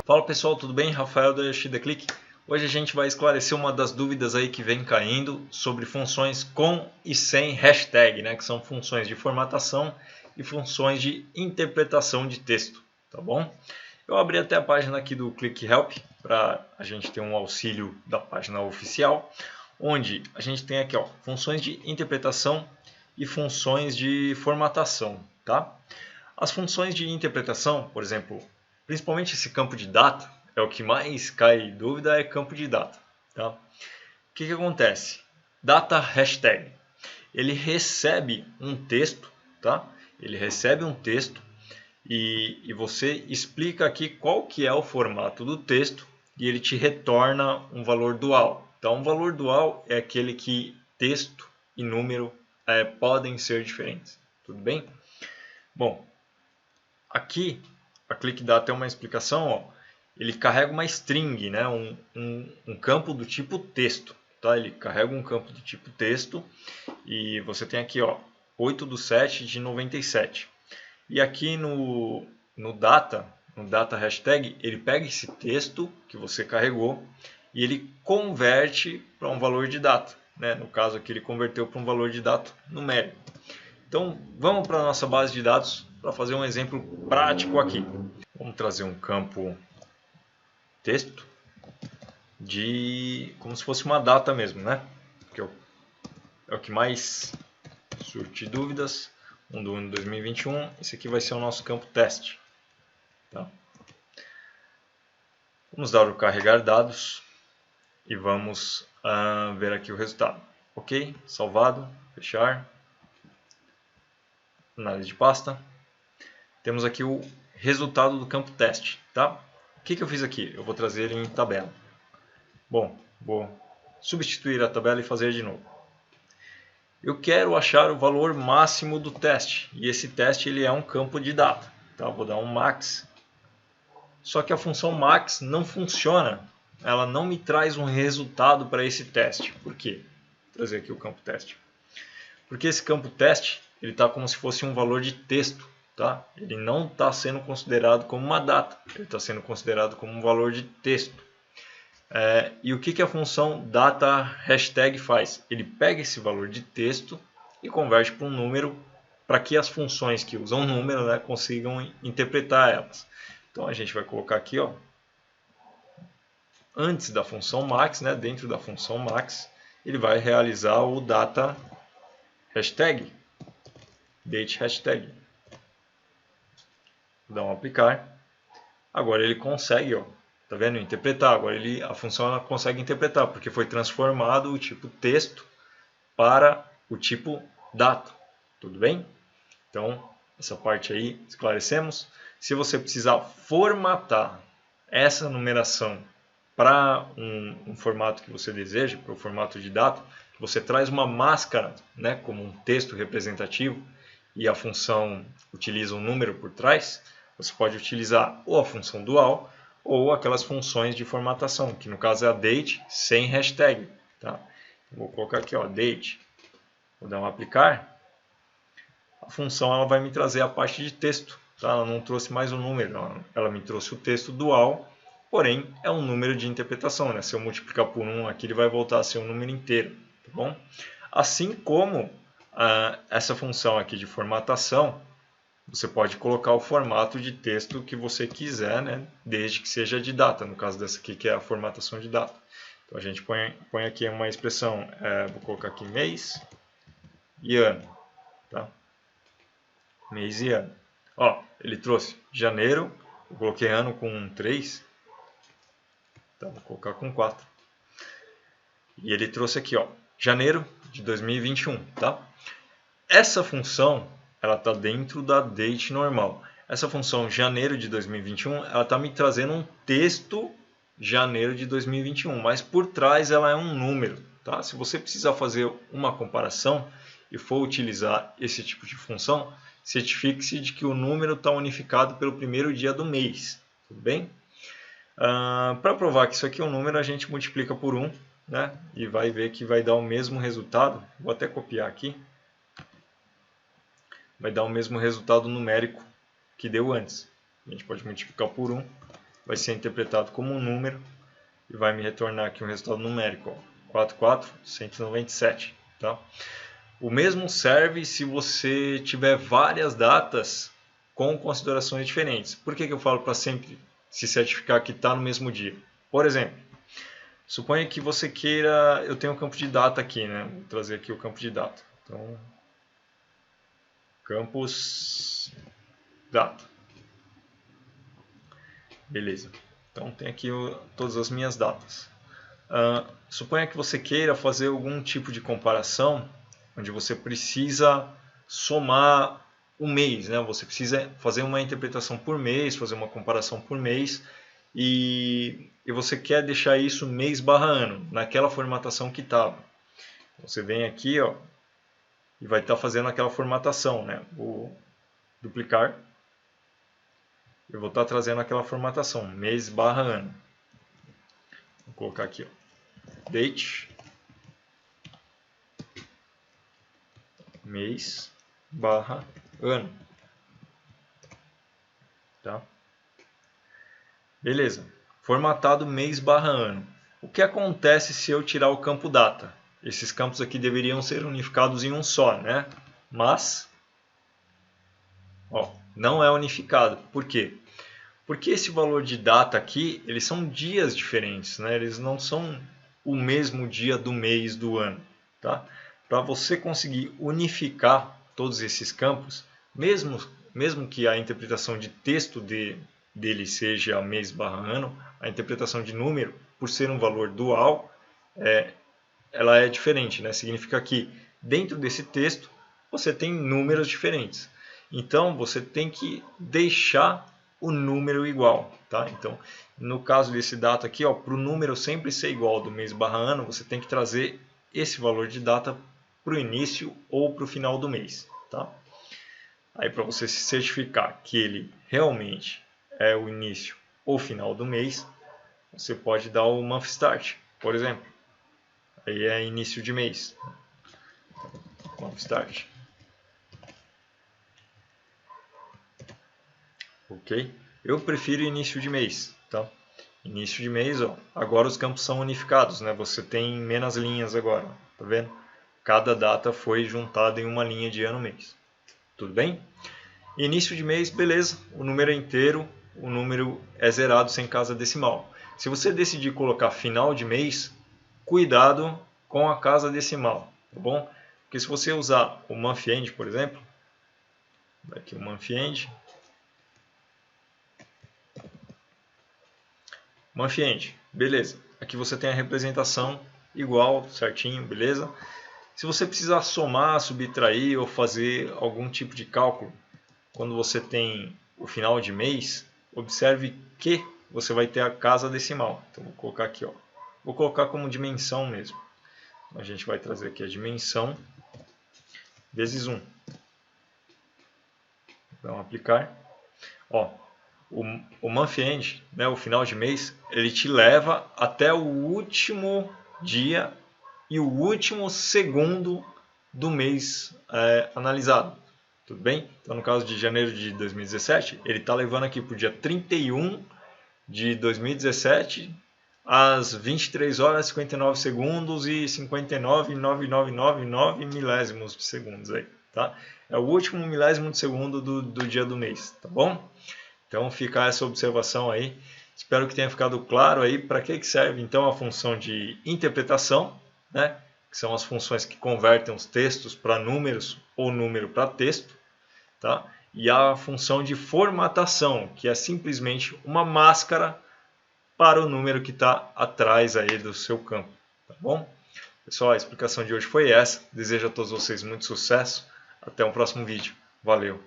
Fala pessoal, tudo bem? Rafael da Click. Hoje a gente vai esclarecer uma das dúvidas aí que vem caindo sobre funções com e sem hashtag, né? Que são funções de formatação e funções de interpretação de texto, tá bom? Eu abri até a página aqui do Click Help para a gente ter um auxílio da página oficial, onde a gente tem aqui, ó, funções de interpretação e funções de formatação, tá? As funções de interpretação, por exemplo, principalmente esse campo de data, é o que mais cai dúvida, é campo de data. Tá? O que acontece? Data hashtag. Ele recebe um texto, tá? Ele recebe um texto e você explica aqui qual que é o formato do texto e ele te retorna um valor dual. Então, um valor dual é aquele que texto e número podem ser diferentes. Tudo bem? Bom, aqui a ClickData tem uma explicação, ó. Ele carrega uma string, né? um campo do tipo texto. Tá? Ele carrega um campo do tipo texto e você tem aqui, ó, 8/7/97. E aqui no data hashtag, ele pega esse texto que você carregou e ele converte para um valor de data. Né? No caso aqui ele converteu para um valor de data numérico. Então vamos para a nossa base de dados para fazer um exemplo prático aqui. Vamos trazer um campo texto de como se fosse uma data mesmo, né? Que é o que mais surte dúvidas. 1/1 de 2021. Esse aqui vai ser o nosso campo teste. Tá? Vamos dar o carregar dados e vamos ver aqui o resultado. Ok, salvado, fechar. Análise de pasta. Temos aqui o resultado do campo teste. Tá? O que eu fiz aqui? Eu vou trazer ele em tabela. Bom, vou substituir a tabela e fazer de novo. Eu quero achar o valor máximo do teste. E esse teste ele é um campo de data. Tá? Vou dar um max. Só que a função max não funciona. Ela não me traz um resultado para esse teste. Por quê? Vou trazer aqui o campo teste. Porque esse campo teste ele está como se fosse um valor de texto. Tá? Ele não está sendo considerado como uma data. Ele está sendo considerado como um valor de texto. E o que a função data hashtag faz? Ele pega esse valor de texto e converte para um número para que as funções que usam número, né, consigam interpretar elas. Então a gente vai colocar aqui, ó, antes da função max, né, dentro da função max, ele vai realizar o data hashtag, date hashtag. Vou dar um aplicar. Agora ele consegue, ó, tá vendo? Interpretar. Agora a função ela consegue interpretar, porque foi transformado o tipo texto para o tipo data. Tudo bem? Então, essa parte aí esclarecemos. Se você precisar formatar essa numeração para um formato que você deseja, para o formato de data, você traz uma máscara, né, como um texto representativo, e a função utiliza um número por trás, você pode utilizar ou a função dual, ou aquelas funções de formatação, que no caso é a date sem hashtag. Tá? Vou colocar aqui, ó, date. Vou dar um aplicar. A função ela vai me trazer a parte de texto. Tá? Ela não trouxe mais um número, ela me trouxe o texto dual, porém é um número de interpretação. Né? Se eu multiplicar por 1 aqui, ele vai voltar a ser um número inteiro. Tá bom? Assim como essa função aqui de formatação, você pode colocar o formato de texto que você quiser, né? Desde que seja de data, no caso dessa aqui que é a formatação de data. Então a gente põe aqui uma expressão, vou colocar aqui mês e ano. Tá? Mês e ano. Ó, ele trouxe janeiro, eu coloquei ano com 3, então vou colocar com 4. E ele trouxe aqui, ó, janeiro de 2021. Tá? Essa função ela está dentro da date normal. Essa função janeiro de 2021, ela está me trazendo um texto janeiro de 2021, mas por trás ela é um número. Tá? Se você precisar fazer uma comparação e for utilizar esse tipo de função, certifique-se de que o número está unificado pelo primeiro dia do mês. Tudo bem? Para provar que isso aqui é um número, a gente multiplica por 1, né? E vai ver que vai dar o mesmo resultado. Vou até copiar aqui. Vai dar o mesmo resultado numérico que deu antes. A gente pode multiplicar por 1 vai ser interpretado como um número e vai me retornar aqui um resultado numérico, 44.197. Tá? O mesmo serve se você tiver várias datas com considerações diferentes. Por que eu falo para sempre se certificar que está no mesmo dia? Por exemplo, suponha que você queira... Eu tenho um campo de data aqui, né? Vou trazer aqui o campo de data. Então, campos data. Beleza. Então, tem aqui todas as minhas datas. Suponha que você queira fazer algum tipo de comparação onde você precisa somar um mês, né? Você precisa fazer uma interpretação por mês, fazer uma comparação por mês e você quer deixar isso mês/ano, naquela formatação que estava. Você vem aqui, ó, e vai estar fazendo aquela formatação, né? Vou duplicar. Eu vou estar trazendo aquela formatação, mês/ano. Vou colocar aqui, ó, date, mês/ano. Tá? Beleza. Formatado mês/ano. O que acontece se eu tirar o campo data? Esses campos aqui deveriam ser unificados em um só, né? Mas, ó, não é unificado. Por quê? Porque esse valor de data aqui, eles são dias diferentes, né? Eles não são o mesmo dia do mês do ano, tá? Para você conseguir unificar todos esses campos, mesmo que a interpretação de texto dele seja mês/ano, a interpretação de número, por ser um valor dual, ela é diferente, né? Significa que dentro desse texto você tem números diferentes. Então você tem que deixar o número igual, tá? Então, no caso desse data aqui, para o número sempre ser igual do mês/ano, você tem que trazer esse valor de data para o início ou para o final do mês, tá? Aí, para você se certificar que ele realmente é o início ou final do mês, você pode dar o month start, por exemplo. Aí é início de mês. Month start. Ok? Eu prefiro início de mês, tá? Início de mês, ó. Agora os campos são unificados, né? Você tem menos linhas agora, tá vendo? Cada data foi juntada em uma linha de ano-mês. Tudo bem? Início de mês, beleza. O número é inteiro, o número é zerado sem casa decimal. Se você decidir colocar final de mês, cuidado com a casa decimal, tá bom? Porque se você usar o month end, por exemplo, aqui o month end, beleza. Aqui você tem a representação igual, certinho, beleza? Se você precisar somar, subtrair ou fazer algum tipo de cálculo, quando você tem o final de mês, observe que você vai ter a casa decimal. Então vou colocar aqui, ó. Vou colocar como dimensão mesmo. A gente vai trazer aqui a dimensão vezes 1. Vamos aplicar. Ó, o month end, né, o final de mês, ele te leva até o último dia e o último segundo do mês analisado. Tudo bem? Então, no caso de janeiro de 2017, ele está levando aqui para o dia 31 de 2017, às 23 horas, 59 segundos e 59,9999 milésimos de segundos. Aí, tá? É o último milésimo de segundo do dia do mês, tá bom? Então, fica essa observação aí. Espero que tenha ficado claro aí para que serve, então, a função de interpretação, né? Que são as funções que convertem os textos para números ou número para texto. Tá? E a função de formatação, que é simplesmente uma máscara para o número que está atrás aí do seu campo. Tá bom? Pessoal, a explicação de hoje foi essa. Desejo a todos vocês muito sucesso. Até o próximo vídeo. Valeu!